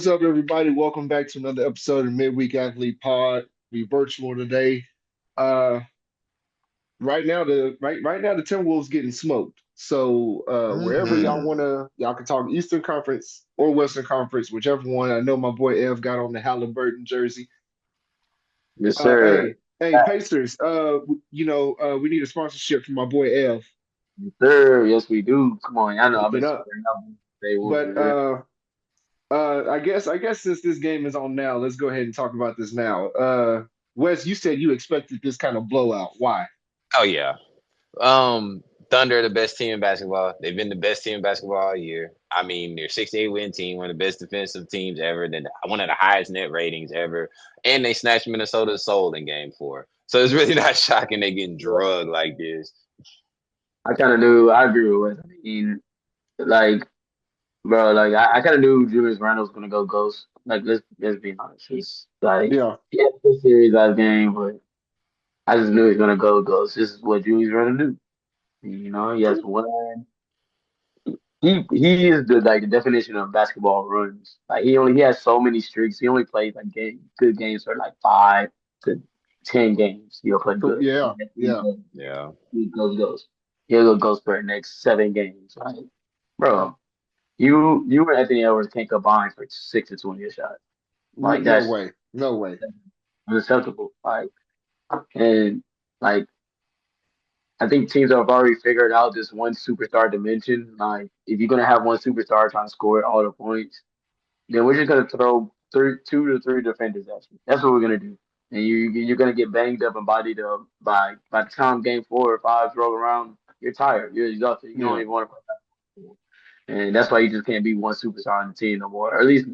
What's up, everybody? Welcome back to another episode of Midweek Athlete Pod. We virtual today. Uh, right now the Timberwolves getting smoked. So wherever Hmm. y'all can talk Eastern Conference or Western Conference, whichever one. I know my boy Ev got on the Halliburton jersey. Yes, Uh, sir. hey, hey, Pacers. We need a sponsorship from my boy Ev. Yes, sir. Yes, we do. Come on. I know I've Hook been it up. swearing up. They will But be there. I guess since this game is on now, let's go ahead and talk about this now. Wes, you said you expected this kind of blowout. Why? Oh yeah. Thunder are the best team in basketball. They've been the best team in basketball all year. I mean, they're 68 win team, one of the best defensive teams ever, then one of the highest net ratings ever. And they snatched Minnesota's soul in game four. So it's really not shocking they getting drugged like this. I kind of knew. I agree with Wes. I mean, like, bro, like I kind of knew Julius Randle was gonna go ghost. Like, let's be honest. It's like Yeah, he had a series last game, but I just knew he was gonna go ghost. This is what Julius Randle do. You know, he has one. He is the definition of basketball runs. Like he has so many streaks. He only plays like good games for like 5 to 10 games. He'll play good. yeah, yeah. Yeah. He goes. He'll go ghost for the next 7 games. Like, bro, you and Anthony Edwards can't combine for 6 to 20 a shot. Like No that's way, no way. unacceptable. And like I think teams have already figured out this one superstar dimension. Like if you're gonna have one superstar trying to score all the points, then we're just gonna throw 2 to 3 defenders at you. That's what we're gonna do. And you're gonna get banged up and bodied up by the time game 4 or 5 roll around. You're tired. You're exhausted. You don't Yeah. even want to play basketball. And that's why you just can't be one superstar on the team no more, or at least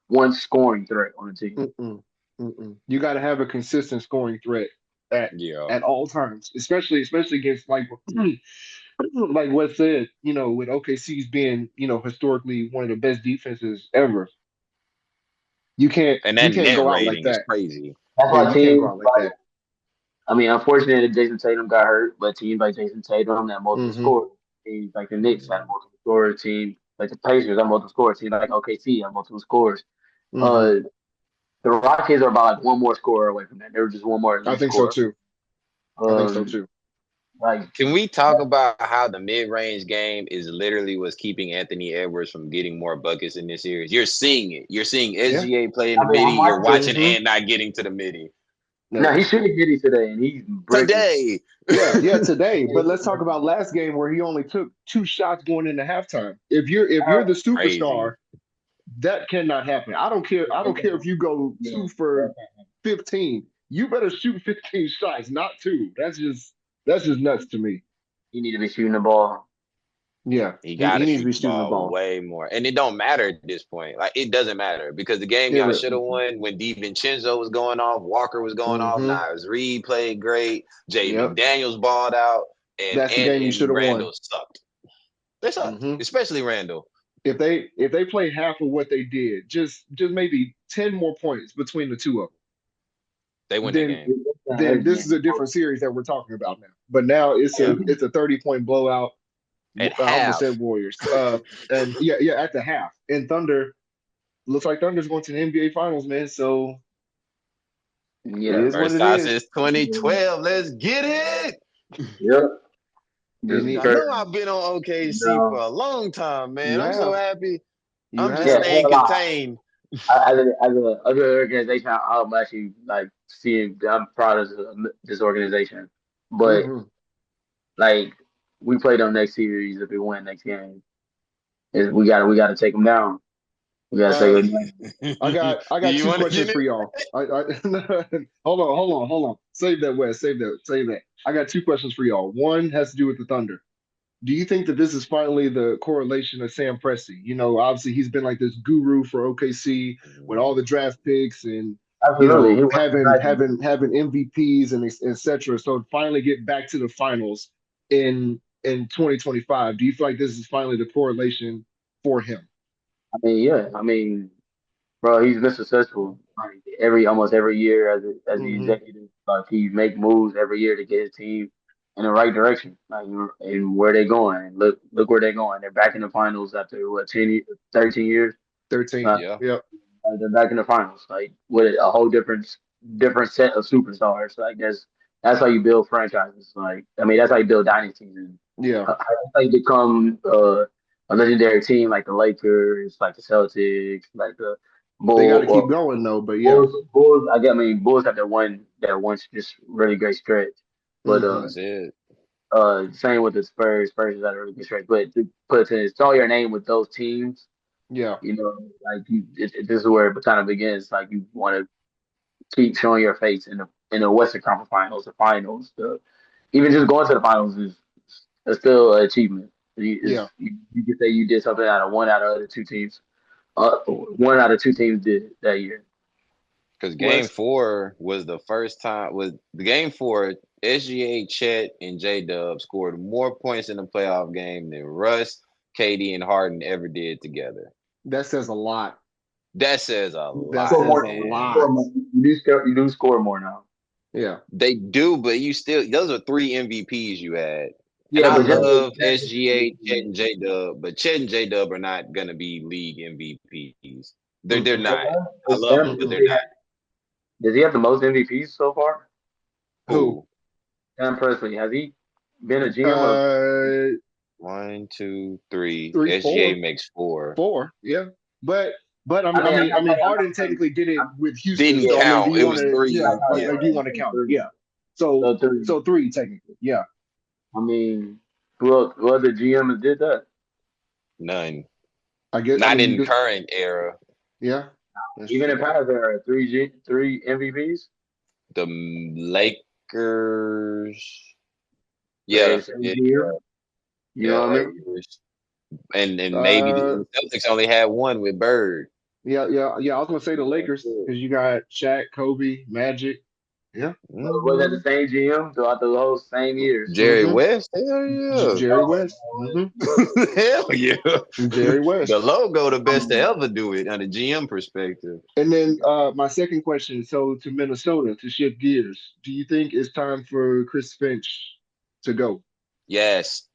one scoring threat on the team. Mm-mm. You got to have a consistent scoring threat at Yeah. at all times, especially against like Wes said. With OKC's being historically one of the best defenses ever. You can't And you that can't net go out like rating is that. crazy. That's Yeah, why you can't go teams out like like that. I mean, unfortunately, Jason Tatum got hurt, but teams like Jason Tatum that multiple Hmm. scorers. Teams like the Knicks had multiple scorers. Team like the Pacers had multiple scorers. Team like OKC had multiple scorers. Hmm. Uh, the Rockets are about like one more scorer away from that. They were just one more I elite think so scorer. too. I think so Um, too. like Can we talk about how the mid-range game is literally what's keeping Anthony Edwards from getting more buckets in this series? You're seeing it. You're seeing Yeah. SGA play in I the mean, midi. I'm You're watching it. watching Hmm. and not getting to the midi. No. Now he should have hit it today, and he's bricking. Today. Yeah, today. But let's talk about last game where he only took two shots going into halftime. If you're the Crazy. superstar, that cannot happen. I don't care if you go Yeah, 2 for 15. You better shoot 15 shots, not two. That's just nuts to me. he need to be shooting the ball. Yeah. He He, got he to needs to shoot be the shooting the ball ball. way more. And it don't matter at this point. Like, it doesn't matter because the game Yeah, y'all but should have won when DiVincenzo was going off, Walker was going off, mm-hmm. Niles Reed played great, Jay Yep. McDaniels balled out, and, That's the and, game you should and have won. Randall sucked. They sucked, Hmm. especially Randall. If they play half of what they did, just maybe 10 more points between the two of They win that them, game then this is a different series that we're talking about now. But now it's a 30-point blowout. at I almost said half. Warriors. And yeah, at the half. And Thunder looks like Thunder's going to the NBA Finals, man. So it Yeah. is what First it time is. since 2012. Let's get it. Yep. They This is need, I know crazy. I've been on OKC for No. a long time, man. you I'm so have, happy. you I'm just Yeah, have. I ain't staying gonna lie. contained. As a other organization, I'm actually like seeing. I'm proud of this organization, but Hmm. like we play them next series if we win next game. We gotta take them down. We gotta take Uh, them down. Do I got you two want to questions get for it? y'all. Hold on. Save that, Wes. Save that. I got two questions for y'all. One has to do with the Thunder. Do you think that this is finally the correlation of Sam Presti? Obviously he's been like this guru for OKC with all the draft picks and Absolutely, he won the having MVPs and et cetera. So to finally get back to the finals in 2025. Do you feel like this is finally the correlation for him? I mean, yeah. I mean, bro, he's been successful like almost every year as the Hmm. executive. Like he make moves every year to get his team in the right direction. Like and where they going. Look where they're going. They're back in the finals after what 13 years. 13. Uh, Yeah. Yep. They're back in the finals, like with a whole different set of superstars. Like that's how you build franchises. Like I mean, that's how you build dynasties, and Yeah, that's how you become a legendary team like the Lakers, like the Celtics, like the they got Bull to keep or going though. But yeah. Bulls. I mean, Bulls had that one just really great stretch, but Hmm. That's it. same with the Spurs. Spurs had a really good stretch, but to put to install your name with those teams, Yeah. like this is where it kind of begins. Like you want to keep showing your face in the Western Conference Finals, the finals, even just going to the finals is still an achievement. Yeah. You can say you did something out of the two teams. One out of two teams did that year. Because game West. four was the first time was the game four. SGA, Chet, and J Dub scored more points in the playoff game than Russ, KD, and Harden ever did together. That says a lot. That says a That lot, Score says more. a man. lot. You do score more now. Yeah. They do, but you still those are three MVPs you had. And Yeah, I but Hmm. love SGA, Chet, and J Dub, but Chet and J Dub are not gonna be league MVPs. They're Hmm. not. I love them, but they're not. Does he have the most MVPs so far? Who? Who? Sam Presley, has he been a GM of? Uh, One, two, three. three, SGA four, makes four. four. Yeah, but I mean, I mean, I'm Harden not saying. technically did it I'm, with Houston. Didn't yeah, So I mean, do count. you It want was to? yeah, Yeah, three. I Yeah. like, do you know, want to count it? three. Yeah. So So three. so three technically. Yeah. I mean, who other GM did that? None. I guess. I Not mean, you in could. current era. Yeah. That's Even in true. past era, three MVPs. The Lakers. Okay, Yeah, same yeah, year. You yeah. know what I mean? Lakers. And maybe Uh. the Celtics only had one with Bird. Yeah. Yeah. Yeah. I was gonna say the That's Lakers it. because you got Shaq, Kobe, Magic. Yeah. Was that the Hmm. same GM throughout the whole same years? Jerry Mm-hmm. West. Hell yeah. Jerry West. Mm-hmm. Hell yeah. Jerry The West. logo, the best to ever do it on a GM perspective. And then my second question, so to Minnesota, to shift gears, do you think it's time for Chris Finch to go? Yes.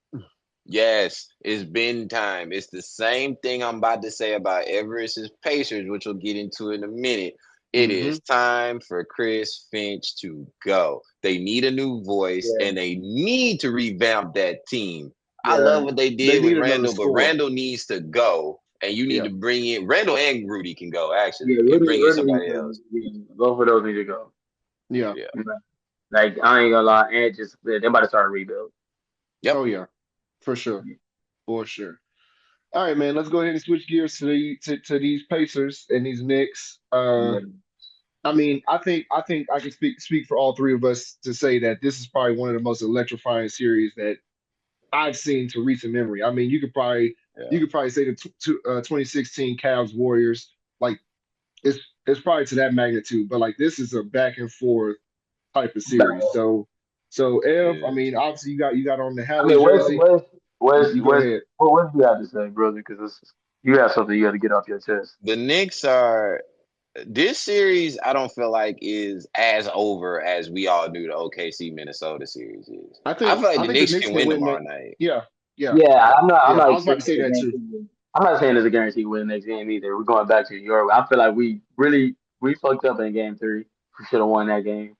Yes, it's been time. It's the same thing I'm about to say about Everest's Pacers, which we'll get into in a minute. It Hmm. is time for Chris Finch to go. They need a new voice Yeah, and they need to revamp that team. I love yeah, what they They did with need another Randall, but score. Randall needs to go. And you need Yeah. to bring in Randall and Rudy can go, yeah. actually, and Rudy, bring in Rudy needs somebody to. else. Yeah, both of those need to go. Yeah. Yeah. Like I ain't gonna lie, and just they're about to start a rebuild. Oh Yep. yeah. For sure. For sure. All right, man. Let's go ahead and switch gears to these Pacers and these Knicks. Yeah, I mean, I think I can speak for all three of us to say that this is probably one of the most electrifying series that I've seen to recent memory. I mean, you Yeah. could probably say the 2016 Cavs Warriors, like it's it's probably to that magnitude, but like this is a back and forth type of series. So Ev, I Yeah. mean, obviously you got on the I Hallie mean, jersey. You go ahead. What do you have to say, brother? Because you have something you got to get off your chest. The Knicks are this series, I don't feel like is as over as we all knew the OKC Minnesota series is. I feel like I the think the Knicks Knicks can can win win tomorrow that. night. Yeah, yeah, Yeah, I'm yeah. not I was about to expecting say a that too. guarantee. I'm not saying there's a guarantee win the next game either. We're going back to Europe. I feel like we fucked up in game three. We should have won that game.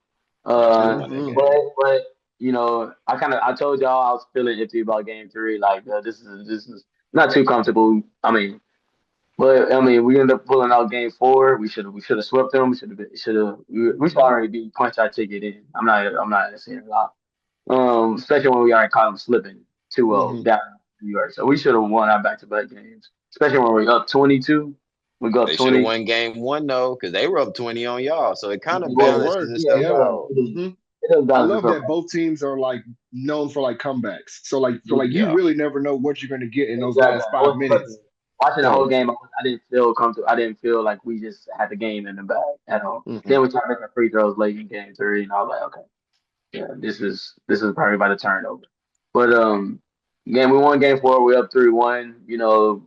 Yeah, should have Uh, won that Hmm. but game. but I told y'all I was feeling iffy about game three. Like this is not too comfortable. We ended up pulling out game four. We should have swept them. We should already be punched our ticket in. I'm not saying a lot. Especially when we already caught them slipping 2-0 Hmm. down in New York. So we should have won our back to back games. Especially when we're up 22. We go up They should have 20. won game one though, because they were up 20 on y'all. So it kind of They Well, were. balances yeah, itself Yeah. out. Hmm. it does I balance love itself that out. both teams are like known for like comebacks. So like you Yeah. really never know what you're gonna get in those Exactly. last I five wasn't expecting minutes. it. Watching the whole So. game, I didn't feel comfortable. I didn't feel like we just had the game in the bag at all. Hmm. Then we started making free throws late in game three, and I was like, okay, yeah, this is probably by the turnover. But again, we won game four. We up 3-1.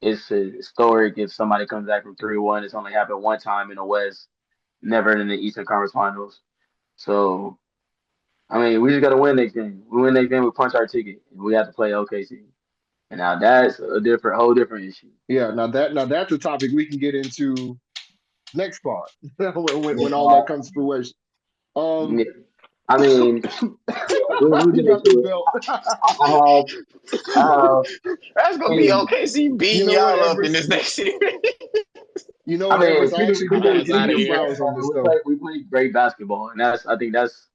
It's historic if somebody comes back from 3-1. It's only happened one time in the West, never in the Eastern Conference Finals. So I mean, we just got to win next game. We win next game, we punch our ticket, and we have to play OKC. And now that's a whole different issue. Yeah, now that's a topic we can get into next part when all that comes to fruition. Um, Yeah. I mean, yeah, we'll he get got the into it. belt. I have, That's gonna I be mean, OKC You beating know what, y'all up in Empress? this next series. You know I what, mean, Empress? I actually do want to Miles give out you of your here. flowers on this though. we play great basketball, and I think that's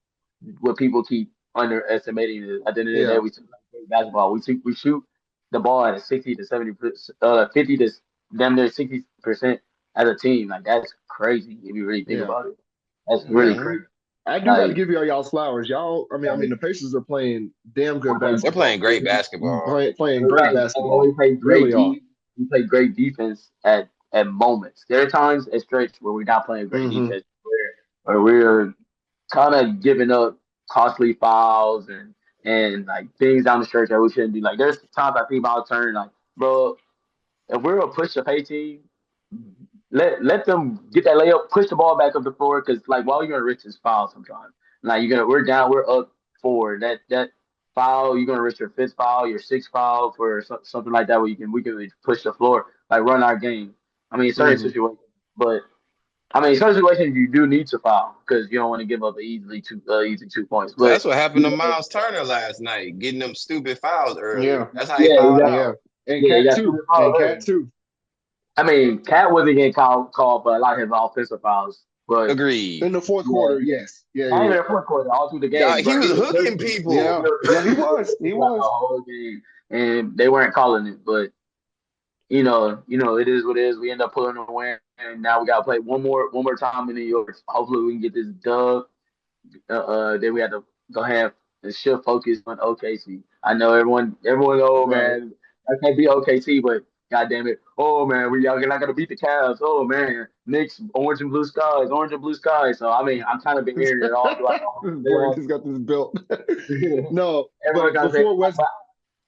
what people keep underestimating. Is at the end of the day, Yeah. we play great basketball. We shoot the ball at a 60 to 70%, 50 to damn near 60% as a team. Like that's crazy if you really think Yeah. about it. That's really Yeah. Hmm. crazy. I do got to Like, give y'all's flowers. Y'all, like the Pacers are playing damn good we're playing, They're playing basketball. great basketball. Playing great like, and basketball. we play Really are. we play great defense at moments. There are times at stretch where we're not playing great Hmm. defense, where we're kind of giving up costly fouls and like things down the stretch that we shouldn't be. Like there's times I think about turn like, bro, if we're a push the pay team, let them get that layup, push the ball back up the floor because like while you're gonna risk this foul sometimes. Like we're down, we're up four. That foul, you're gonna risk your fifth foul, your sixth foul for something like that where we can push the floor, like run our game. I mean, certain Hmm. situations, but I mean, some situations you do need to foul because you don't want to give up easy 2 points. But That's what happened you to know, Miles Turner last night, getting them stupid fouls early. Yeah. That's how he yeah, fouled exactly. Yeah. out. And Yeah, you Cat got too. stupid fouls And Cat early. too. I mean, Cat wasn't getting called for a lot of his offensive fouls, but Agreed. In the fourth yeah, quarter, yes. Yeah. not Yeah. even the fourth quarter, all through the Dog, game, he bro. was hooking Yeah. people. Yeah. He was. He Like the was. whole game, and they weren't calling it. But it is what it is. We end up pulling a win, and now we got to play one more time in New York. Hopefully, we can get this dub. Then we have to go ahead and shift focus on OKC. I know everyone. Oh Right. man, I can't be OKC, but God damn it, oh man, we y'all not gonna beat the Cavs. Oh man, Knicks, orange and blue skies. So I mean, I'm kind of been hearing it all throughout the whole This boy playoffs. just got this belt. No, Everyone but gotta say, before West,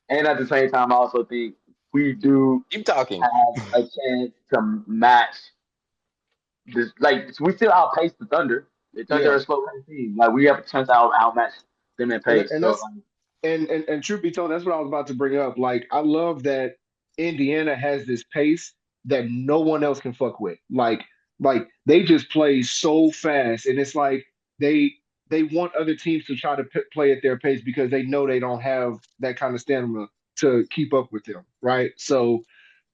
and at the same time, I also think we do Keep talking. have a chance to match this. Like we still outpace the Thunder. The Thunder are yeah, a slow team. Like we have a chance to outmatch them in and pace. and So that's and truth be told, that's what I was about to bring up. Like, I love that Indiana has this pace that no one else can fuck with. Like they just play so fast, and it's like they they want other teams to try to play at their pace because they know they don't have that kind of stamina to keep up with them, right? So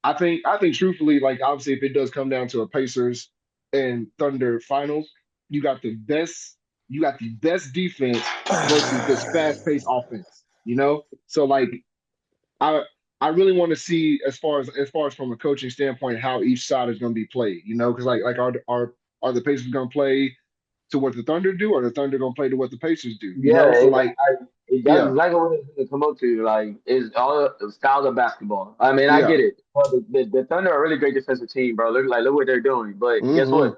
I think truthfully, like obviously, if it does come down to a Pacers and Thunder finals, you got the best you got the best defense versus this fast-paced offense. So like I I really want to see as far as from a coaching standpoint how each side is going to be played. Because like are the Pacers going to play to what the Thunder do, or the Thunder going to play to what the Pacers do? yeah, So like that's yeah, exactly what it's gonna come up to. Like it's all the styles of basketball. I mean, I yeah, get it. But the Thunder are a really great defensive team, bro. Look what they're doing. But guess what? hmm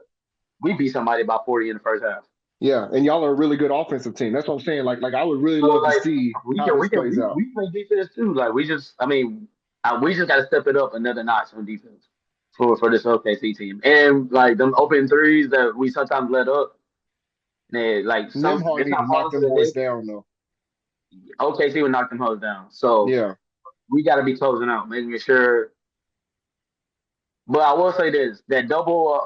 We beat somebody by 40 in the first half. yeah, and y'all are a really good offensive team. That's what I'm saying. Like I would really So love to like see how this plays out. we play defense too. Like we just got to step it up another notch on defense for this OKC team. And like them open threes that we sometimes let up. They like Nembhard it's need to not knock falling to them the boys Knicks. down though. OKC would knock them hoes down. So Yeah, we got to be closing out, making sure. But I will say this: that double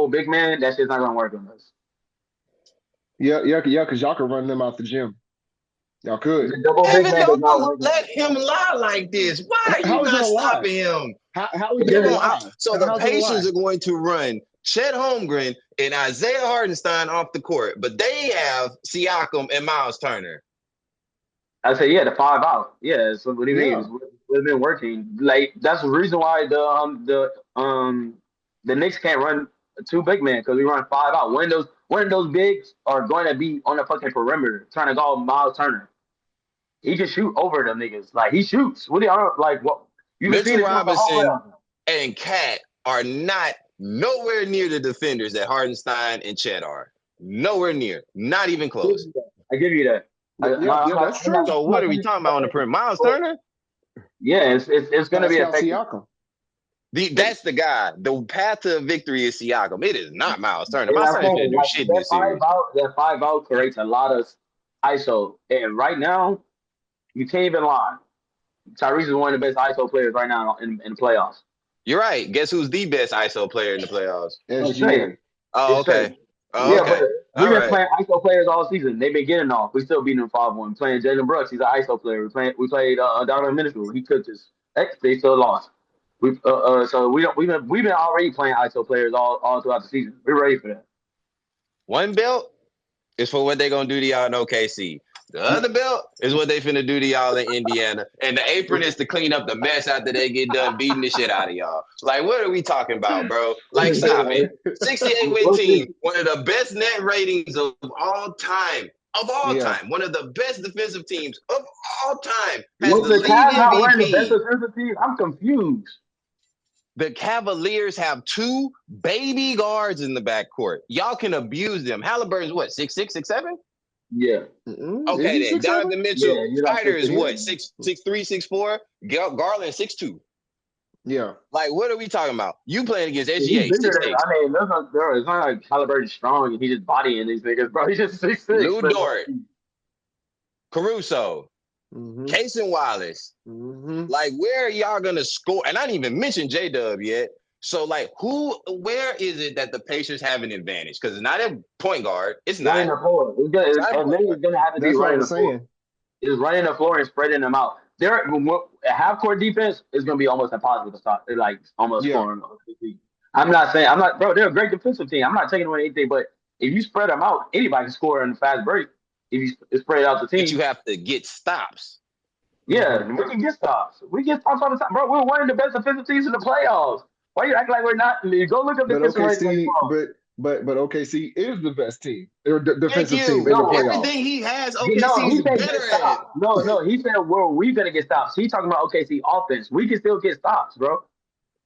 big man, that shit's not gonna work on us. yeah, yeah, yeah. Because y'all could run them out the gym. Y'all could. The double big Evan, man does not don't work on let us. him lie like this. Why are you How is that not a lie? stopping him? How is that They're a Because going lie? so the How's it a lie? Pacers are going to run Chet Holmgren and Isaiah Hardenstein off the court, but they have Siakam and Miles Turner. I say, yeah, the 5 out. Yeah, so what do you mean? Yeah, It's been working. Like that's the reason why the Knicks can't run two big men because we run 5 out. One of those bigs are going to be on the fucking perimeter trying to go Miles Turner. He just shoot over them niggas. Like he shoots. What do you like? What you can see Mitchell this throughout the whole Robinson playoff. and Cat are not nowhere near the defenders that Hardenstein and Chet are. Nowhere near. Not even close. I give you that. yeah, yeah. That's true. So what are we talking about on the perimeter? Miles Turner? Yeah, it's going to be Pascal effective. Siakam. That's the guy. The path to victory is Siakam. It is not Miles Turner. And Miles I'm Turner can't saying do like shit in this series. that 5 out creates a lot of ISO. And right now, you can't even lie. Tyrese is one of the best ISO players right now in the playoffs. You're right. Guess who's the best ISO player in the playoffs? I'm saying SGA. Oh, it's straight. okay. Oh, Yeah, but okay. we've All been right. playing ISO players all season. They've been getting off. We still beating them 5-1. Playing Jalen Brooks, he's an ISO player. We played Donovan Mitchell. He cooked us. They still lost. So we've been already playing ISO players all throughout the season. We're ready for that. One belt is for what they gonna do to y'all in OKC. The other belt is what they finna do to y'all in Indiana. And the apron is to clean up the mess after they get done beating the shit out of y'all. Like, what are we talking about, bro? Like, stop it. 68 win We'll team, see. one of the best net ratings of all time. Of all Yeah. time. One of the best defensive teams of all time. Has Was the the league Cavs not running the best MVP. defensive team? I'm confused. The Cavaliers have two baby guards in the backcourt. Y'all can abuse them. Halliburton's what, 6'6", 6'7"? Yeah. Is Okay, he then 6'7"? Donovan Yeah, Mitchell, you're like Spider is 6'6". what, 6'3", 6'4"? Garland 6'2". Yeah. Like, what are we talking about? You playing against He's SGA, bigger than 6'8". I mean. It's not like Halliburton's strong and he's just bodying these niggas, bro. He's just 6'6". Lou Dort, Caruso, Mm-hmm. Casey Wallace. Mm-hmm. Like, where are y'all gonna score? And I didn't even mention J-Dub yet. So, like, where is it that the Pacers have an advantage? Because it's not a point guard. It's not. Running the floor. It's not a point guard. It's gonna have to be That's what running I'm the floor. saying. Is running the floor and spreading them out. Half court defense is going to be almost impossible to stop. They're like almost Yeah. scoring. Bro, they're a great defensive team. I'm not taking away anything, but if you spread them out, anybody can score in a fast break. If you spread out the But team, you have to get stops. yeah, we can get stops. We get stops all the time, bro. We're one of the best defensive teams in the playoffs. Why you act like we're not? Go look up the But defensive rating. OKC, but OKC is the best team or Thank defensive team you. in the No, playoffs. Everything he has, no, OKC he is said get better at. stops. No, he said we gonna get stops. He talking about OKC offense. We can still get stops, bro.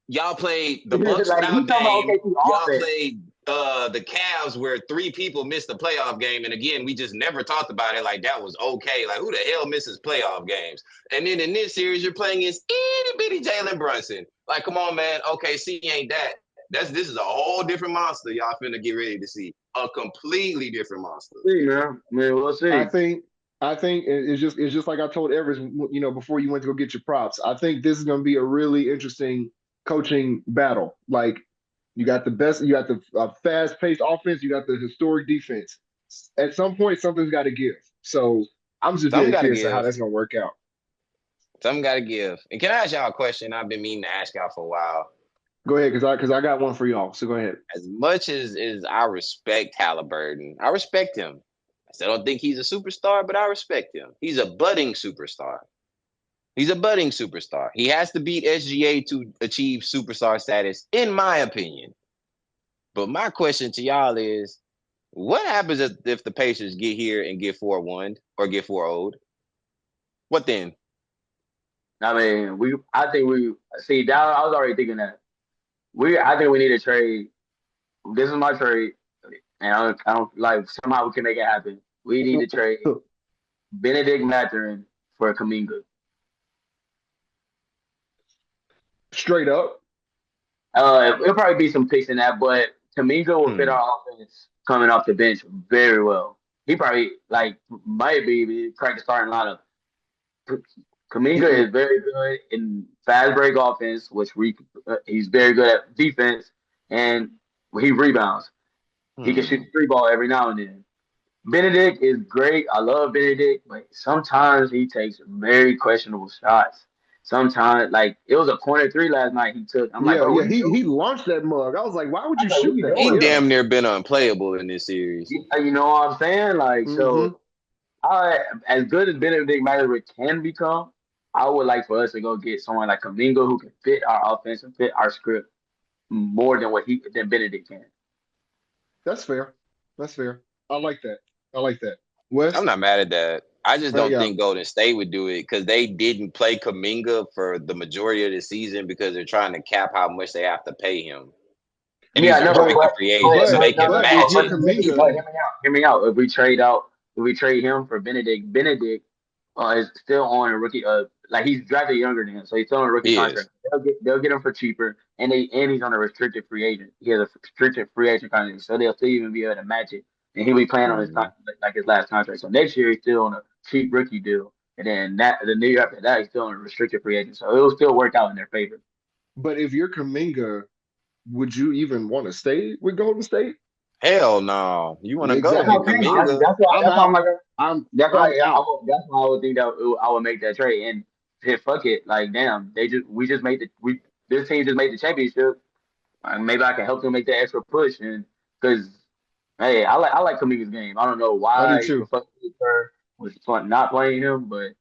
Y'all played the Bucks Like without he talking about Dame. OKC Y'all offense. played the Cavs where 3 people missed the playoff game. And again, we just never talked about it like that was okay. Like, who the hell misses playoff games? And then in this series, you're playing against itty bitty Jalen Brunson. Like, come on, man. OKC ain't that. This is a whole different monster y'all finna get ready to see. A completely different monster. See, man. We'll see. I think it's just like I told Evers, before you went to go get your props. I think this is going to be a really interesting coaching battle. Like you got the best, you got the fast-paced offense, you got the historic defense. At some point, something's got to give. So I'm just Something very gotta curious to how give. that's going to work out. Something gotta give. And can I ask y'all a question I've been meaning to ask y'all for a while? Go ahead, because I got one for y'all. So go ahead. As much as I respect Halliburton, I respect him. I still don't think he's a superstar, but I respect him. He's a budding superstar. He's a budding superstar. He has to beat SGA to achieve superstar status, in my opinion. But my question to y'all is, what happens if the Pacers get here and get 4-1 or get 4-0? What then? I mean, I think we see that. I was already thinking that. I think we need a trade. This is my trade, and I don't like somehow we can make it happen. We need to trade Benedict Mathurin for Kuminga. Straight up. It'll probably be some picks in that, but Kuminga will fit our offense coming off the bench very well. He probably might be crack the starting lineup. Kuminga is very good in fast break offense, which he's very good at defense, and he rebounds. He can shoot the 3-ball every now and then. Benedict is great. I love Benedict, but sometimes he takes very questionable shots. Sometimes, like it was a corner 3 last night he took. I'm like, Yeah, bro, yeah. what are you He doing? launched that mug. I was like, why would you I'm like, what are shoot you that? He doing? Yeah. damn near been unplayable in this series. You know what I'm saying? Like, Mm-hmm. so as good as Benedict Mathurin can become, I would like for us to go get someone like Kuminga who can fit our offense and fit our script more than Benedict can. That's fair. That's fair. I like that. I like that. Wes? I'm not mad at that. I just don't Yeah. think Golden State would do it because they didn't play Kuminga for the majority of the season because they're trying to cap how much they have to pay him. And he's a restricted free agent, so they can if match you're it. Kuminga, Hear me out. If we trade him for Benedict is still on a rookie. Like he's drafted younger than him, so he's still on a rookie He is. contract. They'll get him for cheaper, and he's on a restricted free agent. He has a restricted free agent contract, so they'll still even be able to match it. And he'll be playing on his contract, like his last contract. So next year he's still on a cheap rookie deal, and then the year after that he's still on a restricted free agent. So it will still work out in their favor. But if you're Kaminga, would you even want to stay with Golden State? Hell no. You want to go That's get Exactly. what I'm saying. Kaminga? I'm That's why I'm out. like, that's why I'm out. that's why I would think that I would make that trade. And shit, fuck it. Like, damn, we just made this team just made the championship. Maybe I can help them make that extra push. And because hey, I like Kaminga's game. I don't know I do why the too. fuck Kerr was fun not playing him, but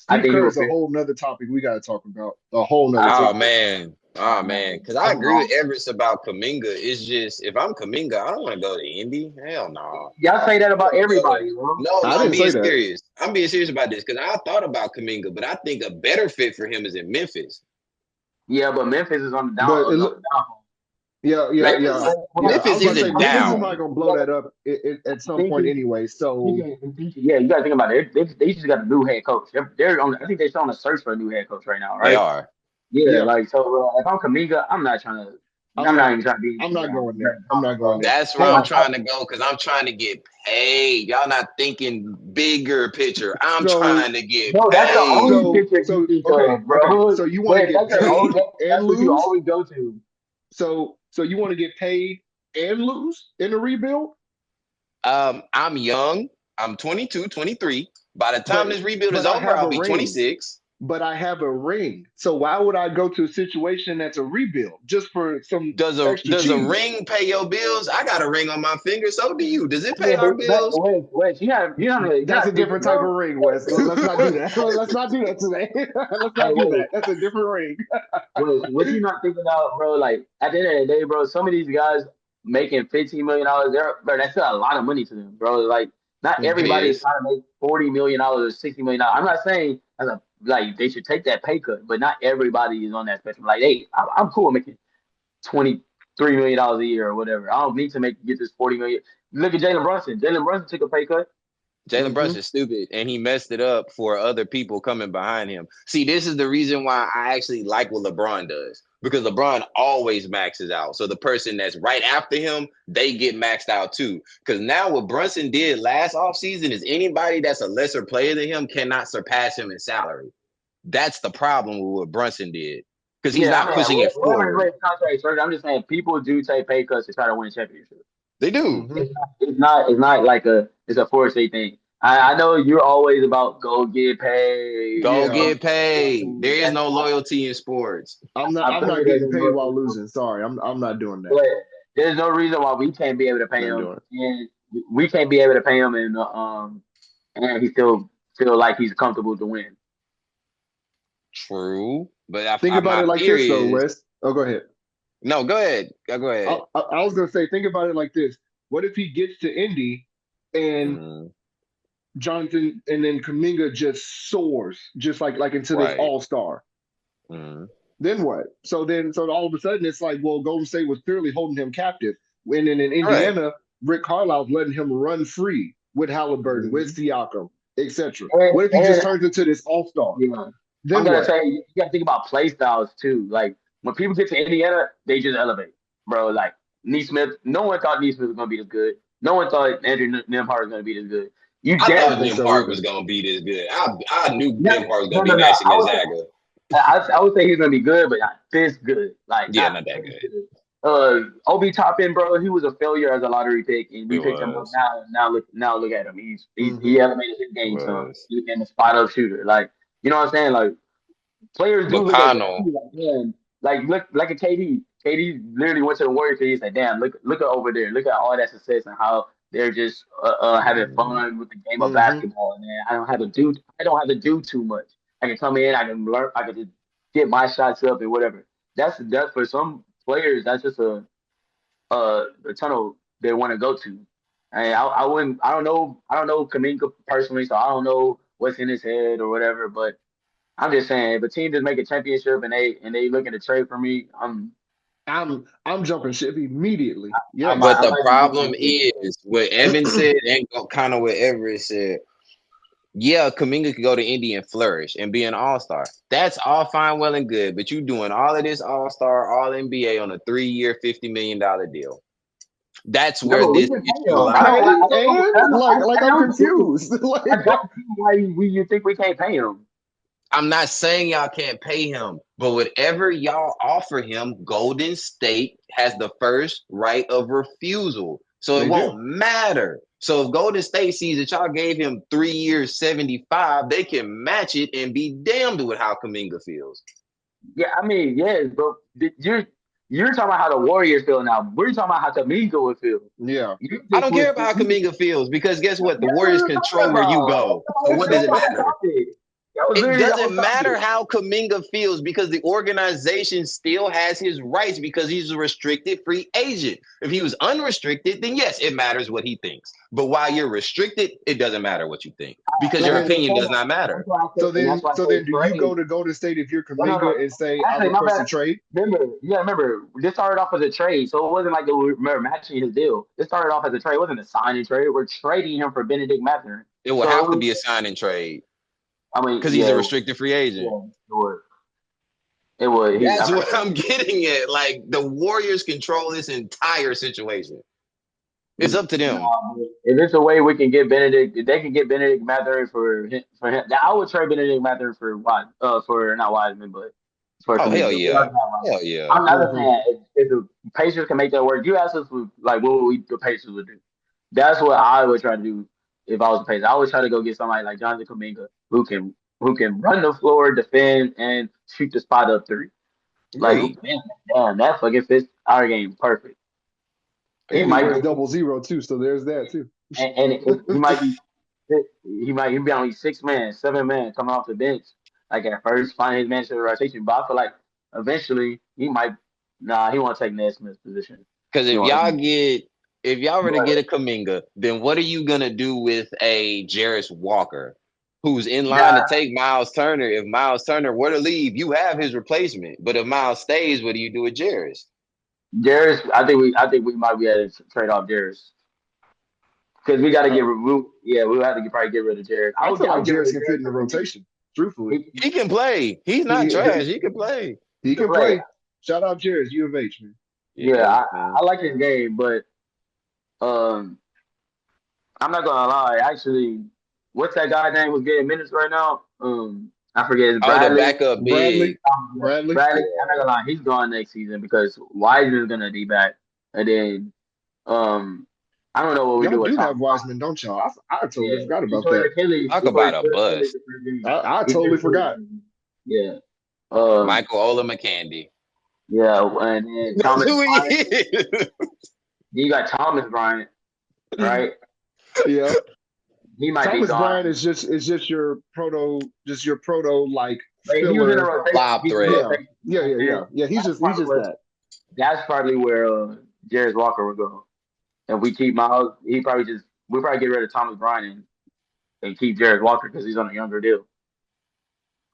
I Steve think he Kerr will is a fit. whole nother topic we got to talk about. A whole nother Oh topic. man. Oh Oh man. man, Because I I don't agree with know. Everest about Kaminga. It's just if I'm Kaminga, I don't want to go to Indy. Hell no. Y'all say that I about want to go to everybody, bro. no, I no, I'm didn't being say that. serious. I'm being serious about this because I thought about Kaminga, but I think a better fit for him is in Memphis. Yeah, but Memphis is on the down But on the downfall. yeah, yeah, Like, yeah, Memphis, yeah. I Memphis was about to say isn't Memphis is down. probably gonna blow that up at I'm some point thinking, anyway. So yeah, you got to think about it. They just got a new head coach. They're on. I think they're still on a search for a new head coach right now, They right? are. Yeah, yeah, like so. If I'm Kaminga, I'm not trying to. I'm I'm not not. even trying to be I'm not around going that there. I'm not drama, going bro. there. That's where I'm But trying to go because I'm trying to get paid. Y'all not thinking bigger picture. I'm so trying to get No, that's the paid. only so picture you so think okay, of, okay. bro. So you want to Wait, get that's your own. paid and That's what you lose. always go to. So you want to get paid and lose in a rebuild. I'm young. I'm 22, 23. By the time But this rebuild is but I over, have I'll a be ring. 26. But I have a ring. So why would I go to a situation that's a rebuild just for some extra Does a cheese? ring pay your bills? I got a ring on my finger. So do you. Does it pay Yeah, our but bills? wait, you're That's a not thinking, different type of bro. ring, Wes. Let's not do that. Let's not do that today. Let's Hey, not do wait, that. That's a different ring. what you not thinking about, bro? Like at the end of the day, bro, some of these guys making $15 million, bro, that's still a lot of money to them, bro. Like not It everybody is is. trying to make $40 million or $60 million. I'm not saying as a like they should take that pay cut, but not everybody is on that spectrum. Like, hey, I'm cool with making $23 million a year or whatever. I don't need to get this 40 million. Look at Jalen Brunson. Jalen Brunson took a pay cut. Jalen Hmm. Brunson is stupid, and he messed it up for other people coming behind him. See, this is the reason why I actually like what LeBron does because LeBron always maxes out. So the person that's right after him, they get maxed out too. Because now what Brunson did last offseason is anybody that's a lesser player than him cannot surpass him in salary. That's the problem with what Brunson did because he's Yeah, I not mean, pushing it whatever forward. great contract is, I'm just saying people do take pay cuts to try to win championships. They do. Hmm. It's not like it's a forced thing. I know you're always about go get paid. Go Yeah, get paid. There is no loyalty in sports. I I'm feel not that getting in paid both, while losing. Sorry, I'm not doing that. but there's no reason why we can't be able to pay Not him, doing it. and we can't be able to pay him, and he still feel like he's comfortable to win. True, but Think about my it like fear this, though, is Wes. Oh, go ahead. no. Go ahead. Go ahead. I was gonna say, think about it like this. What if he gets to Indy and Mhm. Jonathan and then Kaminga just soars, just like into this Right. all-star? Mhm. Then what? So all of a sudden it's like, well, Golden State was clearly holding him captive. When in Right. Indiana, Rick Carlisle's letting him run free with Halliburton, with Mhm. Siakam, etc. And, What if he just and turns into this all-star? yeah, I'm Then gonna what? say you gotta think about play styles too. Like when people get to Indiana, they just elevate, bro. Like Neesmith, no one thought Neesmith was gonna be this good. No one thought Andrew Nemhart was gonna be this good. You I I thought don't damn think Jim so Hart either. was gonna be this good. I knew no, Jim Hart was gonna no, be no, no. nasty against Zaga. I would say he's gonna be good, but not this good. Like Yeah, not not that this good. good. Obi Toppin, bro, he was a failure as a lottery pick, and It we picked him up. was. Now look at him. He Hmm. elevated his It game some. was. He became a spot up shooter. Like you know what I'm saying? Like players do look at that McConnell. too. Like man, look at KD. KD literally went to the Warriors and he said, "Damn, look at over there. Look at all that success and how they're just having fun with the game of Hmm. basketball. Man, I don't have to do too much. I can come in. I can learn. I can just get my shots up and whatever. That's for some players. That's just a tunnel they want to go to. And I wouldn't. I don't know Kaminga personally, so I don't know what's in his head or whatever. But I'm just saying, if a team just make a championship and they looking to trade for me, I'm jumping ship immediately. But Yes. I the might be problem interested. is what Evan said and kind of what Everett said. Yeah, Kaminga could go to Indy and flourish and be an all-star. That's all fine, well, and good. But you doing all of this all-star, all NBA on a 3-year, $50 million deal. That's Yeah, where but we this can pay issue him. lies. Okay, and like I'm I don't, confused. I Like don't see why you think we can't pay him. I'm not saying y'all can't pay him, but whatever y'all offer him, Golden State has the first right of refusal. So it They do. won't matter. So if Golden State sees that y'all gave him 3 years, 75, they can match it and be damned with how Kuminga feels. Yeah, I mean, yes, but you're talking about how the Warriors feel now. We're talking about how Kaminga would feel. Yeah. You I just don't care was about how Kuminga feels because guess what? The that's what we Warriors were talking control where you about. go. So what does That's it the whole matter? topic. That was It literally the whole doesn't matter topic. how Kuminga feels because the organization still has his rights because he's a restricted free agent. If he was unrestricted, then yes, it matters what he thinks. But while you're restricted, it doesn't matter what you think because And your So opinion does not that's matter. why I say, so and that's then why I so say then do you go trade. to Golden State if you're No. Kaminga and say I Actually, my request a bad. trade? Remember, this started off as a trade, so it wasn't like they were matching his deal. It started off as a trade. It wasn't a signing trade. We're trading him for Benedict Mathurin. It will So it have to was, be a sign and trade I mean, because he's a restricted free agent. yeah, it was. It was. That's what I'm getting at. Like the Warriors control this entire situation. It's up to them. If it's a way we can get Benedict, if they can get Benedict Mathurin for him, I would trade Benedict Mathurin for for not Wiseman, but for Oh hell Kaminga. We yeah, already have Wiseman. hell yeah. I'm not just Hmm. saying if the Pacers can make that work. You asked us like what would the Pacers would do. That's what I would try to do if I was the Pacers. I would try to go get somebody like Jonathan Kaminga who can run the floor, defend, and shoot the spot up three. Like Agreed. damn, that fucking fits our game perfect. He And he Agreed. might wears 0-0 too, so there's that too. he might be he be only 6 man, 7 man coming off the bench. Like at first, find his man to the rotation, but I feel like eventually he might. Nah, he want to take Nesmith's position. Because He want, if y'all were to but get a Kaminga, then what are you gonna do with a Jarris Walker, who's in line to nah, take Miles Turner? If Miles Turner were to leave, you have his replacement. But if Miles stays, what do you do with Jarris? Jarris. I think we might be able to trade off Jarris because we got to I, get removed. Yeah, we'll have to probably get rid of Jarris. I feel I like would get rid Jarris of can fit in Jarris the for Kaminga. rotation. Truthfully, He can play. He's not he trash. He can play. he can can play. play. Shout out Jarris, U of H, man. Yeah, Yeah, man. I like his game, but um, I'm not gonna lie. Actually, what's that guy name was getting minutes right now? I forget. It's Oh, the Bradley. backup Bradley, big. Bradley. Bradley. I'm not gonna lie. He's gone next season because Wiseman's gonna be back, and then um, I don't know what we Y'all do with do Tom. have Wiseman, don't y'all? I totally Yeah, forgot he about tore his that. Achilles. Talk He tore his about a Achilles bust. the first game. I He totally just tore his forgot. Achilles. Yeah. Michael Ola McCandy. Yeah, and then That's Thomas who he Bryant. is. You got Thomas Bryant, right? Yeah. He might be Thomas Bryant gone. is just your proto like But he was in a filler. rotation. Lob He's in a threat. Yeah. rotation. Yeah, yeah, yeah. And Yeah, he's that's just probably that. where Jarris Walker would go. If we keep Miles, we'll probably get rid of Thomas Bryant and keep Jarris Walker because he's on a younger deal.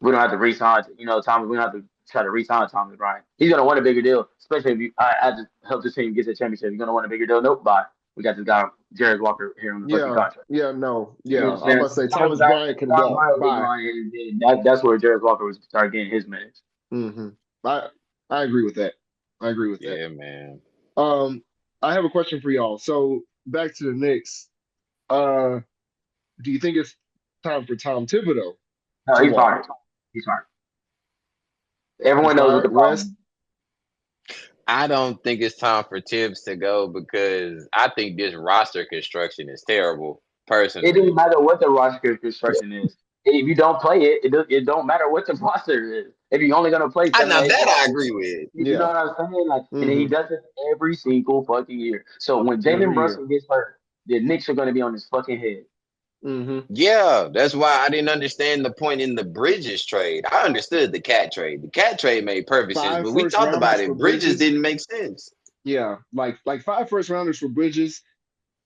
We don't have to re-sign, Thomas. We don't have to try to re-sign Thomas Bryant. He's gonna want a bigger deal, especially if I just help this team get to the championship. You're gonna want a bigger deal. Nope, bye. We got this guy Jarris Walker here on the rookie Yeah, contract. yeah, no, You know yeah. what I'm I'm about to saying? say Thomas Bryant can Thomas walk Bryant will be by. gone, and that's where Jarris Walker would start getting his minutes. Hmm. I agree with that. I agree with that. Yeah, man. Um, I have a question for y'all. So back to the Knicks. Uh, do you think it's time for Tom Thibodeau No, to he's walk? fine. He's fine. He's Everyone knows what the fired. problem West. is. I don't think it's time for Tibbs to go because I think this roster construction is terrible, It personally. doesn't matter what the roster construction is. If you don't play it, it don't matter what the roster is. If you're only gonna play seven Now or eight that I guys, agree with. you know Yeah. what I'm saying? Like, and then he Hmm. does it every single fucking year. So when Jalen Every year. Brunson gets hurt, the Knicks are gonna be on his fucking head. Hmm. Yeah, that's why I didn't understand the point in the Bridges trade. I understood the cat trade. The cat trade made perfect sense, Five but we first talked about rounders for it. Bridges Bridges. didn't make sense. Yeah, like five first rounders for Bridges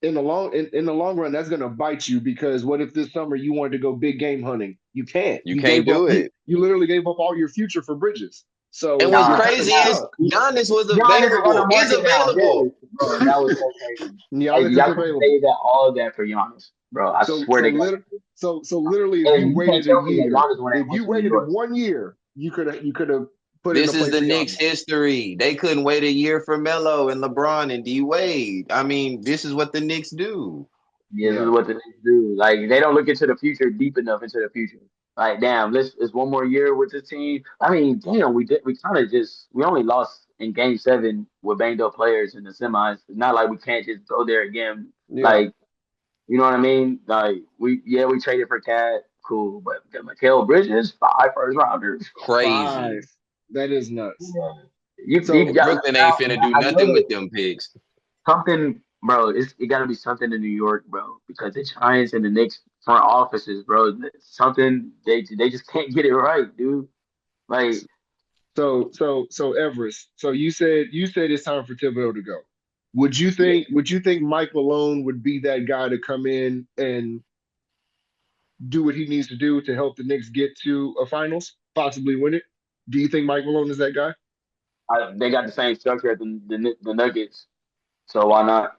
in the long run, that's gonna bite you because what if this summer you wanted to go big game hunting? You can't. You can't do You it. you literally gave up all your future for Bridges. And So what's Nah, you're kind of crazy is stuck. Giannis was Giannis is on the available. Is market now. Yes, available. bro, that was so crazy. Like Giannis is y'all could available. say that all of that for Giannis, bro. I So swear so to God. lit so literally if you And you can't waited a tell me that year, Giannis went if at you in New waited York. 1 year, you could have put in a This is play the for Knicks' Giannis. history. They couldn't wait a year for Melo and LeBron and D Wade. I mean, this is what the Knicks do. This is Yeah. what the Knicks do. Like they don't look into the future deep enough into the future. Like, damn, it's one more year with this team. I mean, damn, we kind of just we only lost in Game 7 with banged up players in the semis. It's not like we can't just go there again. Yeah, Like, you know what I mean? Like, we traded for Cat, cool, but the Mikal Bridges, 5 first rounders. five. Crazy. That is nuts. You So got Brooklyn ain't finna do I know nothing that with them picks. something, bro. It got to be something in New York, bro, because the Giants and the Knicks front offices, bro, something they just can't get it right, dude. Like, so Everest. So you said it's time for Thibodeau to go. Would you think Mike Malone would be that guy to come in and do what he needs to do to help the Knicks get to a finals, possibly win it? Do you think Mike Malone is that guy? they got the same structure as the Nuggets, so why not?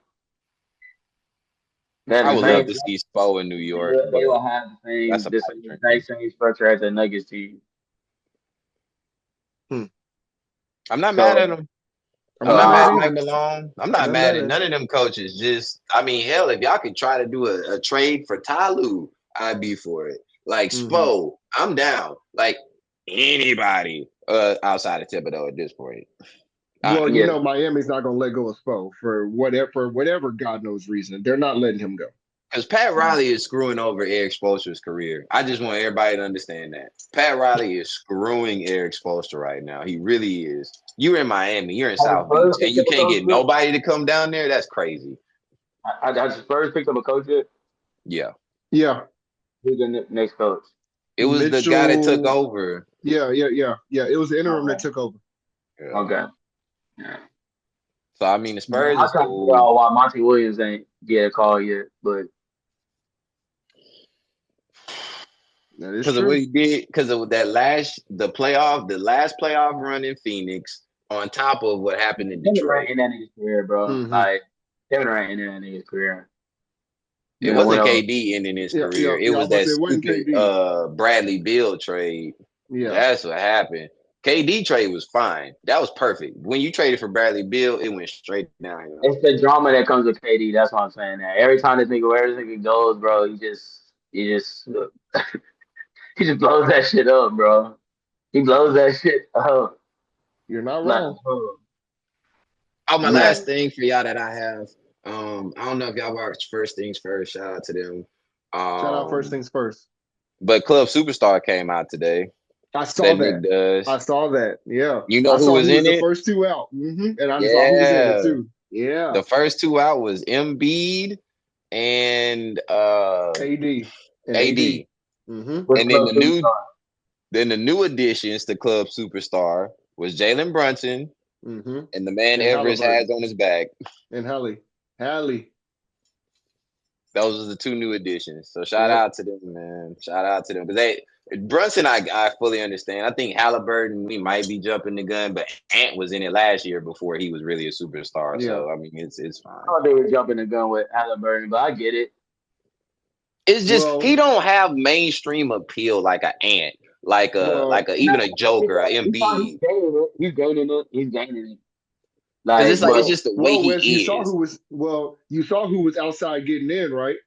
They have I the would same. love to see Spo in New York, They but will have the that's same a the pipe same dream. exact same structure as the Nuggets team. Hmm. I'm not mad at So him. I'm I'm not not mad mad at Mike either. Malone. I'm I'm not not mad mad at at none him. of them coaches. Just, I mean, hell, if y'all could try to do a trade for Tyloo, I'd be for it. Like Hmm. Spo, I'm down. Like anybody outside of Thibodeau at this point. Well, I, you yeah, know, Miami's not going to let go of Spo for whatever God knows reason. They're not letting him go. Because Pat Riley is screwing over Eric Spoelstra's career. I just want everybody to understand that. Pat Riley is screwing Eric Spoelstra right now. He really is. You're in Miami. You're in I South Beach. Spurs And picked you up a can't coach. get nobody to come down there? That's crazy. I Spurs picked up a coach yet. Yeah. Yeah, Who's the next coach? It was the guy that took Mitchell. over. Yeah. It was the interim that Okay. took over. Yeah. Okay. Yeah. So, I mean, the Yeah, Spurs I'm is trying to figure cool. out why Monty Williams ain't get a call yet, but That is Because of what true. he did, because of the last playoff run in Phoenix, on top of what happened in Kevin Detroit. Durant in that nigga's career, bro. Hmm. Like Kevin Durant in that nigga's career. It Then went wasn't over. KD ending his Yeah, yeah, career. It yeah. I was was about to that say it wasn't stupid KD. Bradley Beal trade. Yeah. That's what happened. KD trade was fine. That was perfect. When you traded for Bradley Beal, it went straight downhill. It's the drama that comes with KD. That's what I'm saying. That every time where this nigga goes, bro, he just he just blows that shit up, bro. He blows that shit up. You're not Like, wrong. Oh, my man, last thing for y'all that I have. I don't know if y'all watched First Things First. Shout out to them. Shout out first Um, things first. but Club Superstar came out today. I saw That Nick that. I does. saw that. Yeah. You know I who saw was who was in the it? first two out. And I saw who was in it Yeah. too. Yeah. The first two out was Embiid and AD and AD. AD. Hmm. with And then Club Superstar. the new additions to Club Superstar was Jalen Brunson Hmm. and the man And Everest has Halliburton on his back. and Hallie. Those are the two new additions. So shout Yep. out to them, man. Shout out to them. Because they Brunson, I fully understand. I think Halliburton, we might be jumping the gun, but Ant was in it last year before he was really a superstar. Yeah. So I mean it's I fine. thought they were jumping the gun with Halliburton, but I get it. It's just he Well, don't have mainstream appeal like a Ant, well, even a Joker, a He's fine. He's Embiid. gaining it. He's gaining it. He's gaining it. Because it's Like, like it's but well, just the way well, he Wes, is. you saw who was outside getting in, right?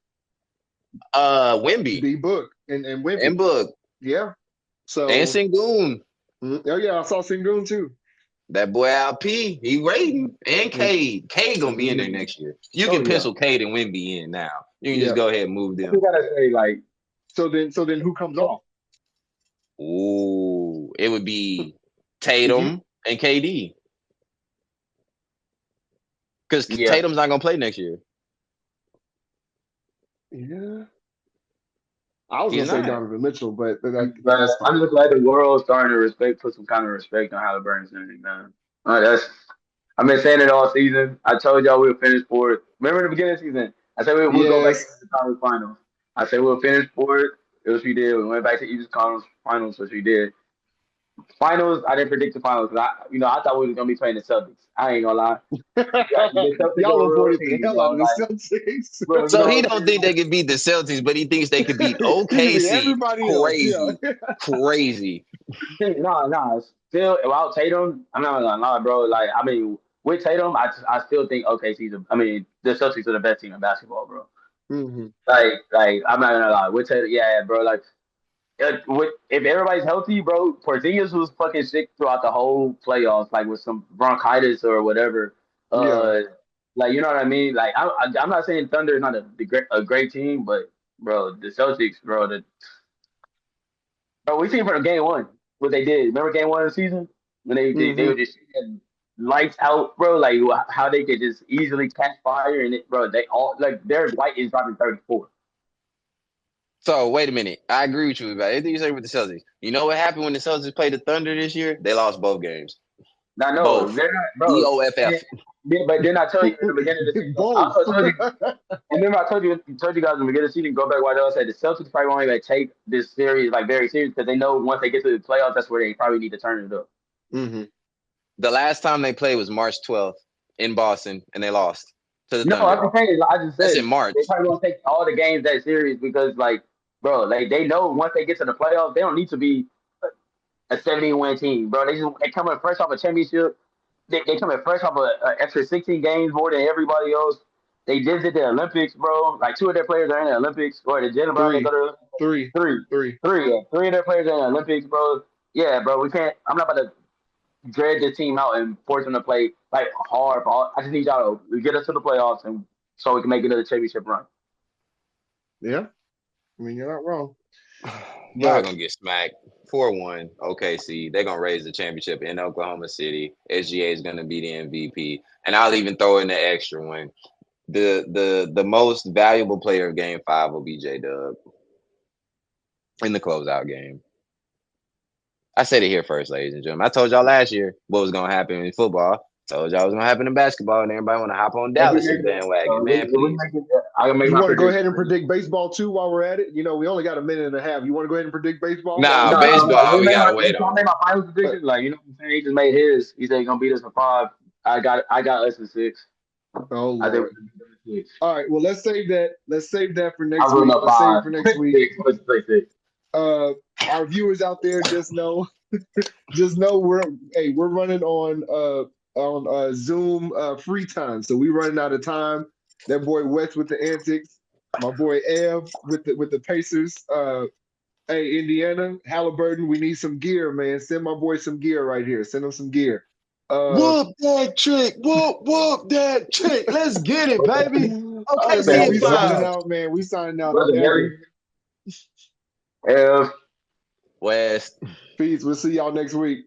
Wimby D Book and and Wimpy. Book Yeah. and So, Sengun. oh yeah, I saw Sengun too. That boy LP, he waiting. And Mm, Cade. Cade gonna be in there mhm. next year. You Oh can yeah. pencil Cade and Wimby in now. You can just Yeah. go ahead and move I them. just gotta say, like, So then who comes off? Ooh, it would be You Tatum and KD. Because yeah. Tatum's not gonna play next year. Yeah. I was He's gonna say not. Donovan Mitchell, but But that's I'm fine. just glad the world starting to put some kind of respect on Halliburton's name, man. That's I've been saying it all season. I told y'all we'll finish fourth. Remember in the beginning of the season, I said we'll go back to Yes. the conference finals. I said we'll finish fourth, which we did. We went back to East Conference finals, which we did. Finals, I didn't predict the finals because I thought we was gonna be playing the Celtics. I ain't gonna lie. Yeah, the Celtics are Y'all a real avoided the team, hell bro. out of the Like, Celtics. bro, you So know he what I'm don't think saying? they can beat the Celtics, but he thinks they could beat He can be OKC. everybody else. Yeah. Crazy. Crazy. No. Still, without Tatum, I'm not gonna lie, bro. Like, I mean, with Tatum, I still think OKC's. I mean, the Celtics are the best team in basketball, bro. Hmm. Like, I'm not gonna lie. With Tatum, yeah, bro. Like, if everybody's healthy, bro, Porzingis was fucking sick throughout the whole playoffs, like with some bronchitis or whatever. Yeah. Uh, like you know what I mean? Like I'm not saying Thunder is not a great team, but bro, the Celtics, bro, we seen from game one what they did. Remember game one of the season when they Hmm. were just shooting lights out, bro. Like how they could just easily catch fire and it, bro. They all like Derek White is dropping 34. So wait a minute. I agree with you about everything you say with the Celtics. You know what happened when the Celtics played the Thunder this year? They lost both games. I know Both. they're not, bro. EOFF. But didn't I tell you in the beginning of the season? I Both. also told you. Remember, told you guys in the beginning of the season, go back what I said. The Celtics probably won't even take this series like very serious because they know once they get to the playoffs, that's where they probably need to turn it up. Hmm. The last time they played was March 12th in Boston, and they lost to the No, Thunder. I'm just saying. I just That's said in March. they probably won't take all the games that serious because, like, bro, like they know once they get to the playoffs, they don't need to be a 70-win team, bro. They coming fresh off a championship. They coming fresh off a extra 16 games more than everybody else. They just did the Olympics, bro. Like two of their players are in the Olympics, or the Jalen Brown go Three. to Three. three, Three. yeah. Three of their players are in the Olympics, bro. Yeah, bro. We can't. I'm not about to drag this team out and force them to play like hard. I just need y'all to get us to the playoffs and so we can make another championship run. Yeah. I mean, you're not wrong. Y'all But gonna get smacked 4-1. OKC. They're gonna raise the championship in Oklahoma City. SGA is gonna be the MVP. And I'll even throw in the extra one. The most valuable player of game 5 will be J Dub in the closeout game. I said it here first, ladies and gentlemen. I told y'all last year what was gonna happen in football. Told y'all it was gonna happen in basketball, and everybody want to hop on Dallas's bandwagon. Man, please. I can make you my want to go prediction. ahead and predict baseball too while we're at it? You know, we only got a minute and a half. You want to go ahead and predict baseball while Nah, we're No, at it? baseball, we gotta wait can I on. make my final prediction? Like, you know what I'm saying? He just made his. He said he's gonna beat us in 5. I got us in 6. Oh I think Lord. we're gonna beat us in 6. All right. Well, let's save that. Let's save that for I next rule week. up Let's save it 5. for next week. 6. Let's play 6. Uh, our viewers out there just know, we're running on Zoom free time, so we running out of time. That boy Wes with the antics, my boy Ev with the Pacers. Hey, Indiana, Halliburton, we need some gear, man. Send my boy some gear right here. Send him some gear. Uh, Whoop that trick. Whoop that trick. Let's get it, baby. all right, OKC man. in We signing 5. out, man. We signing out. Brother Evan, Mary, F. West. peace. We'll see y'all next week.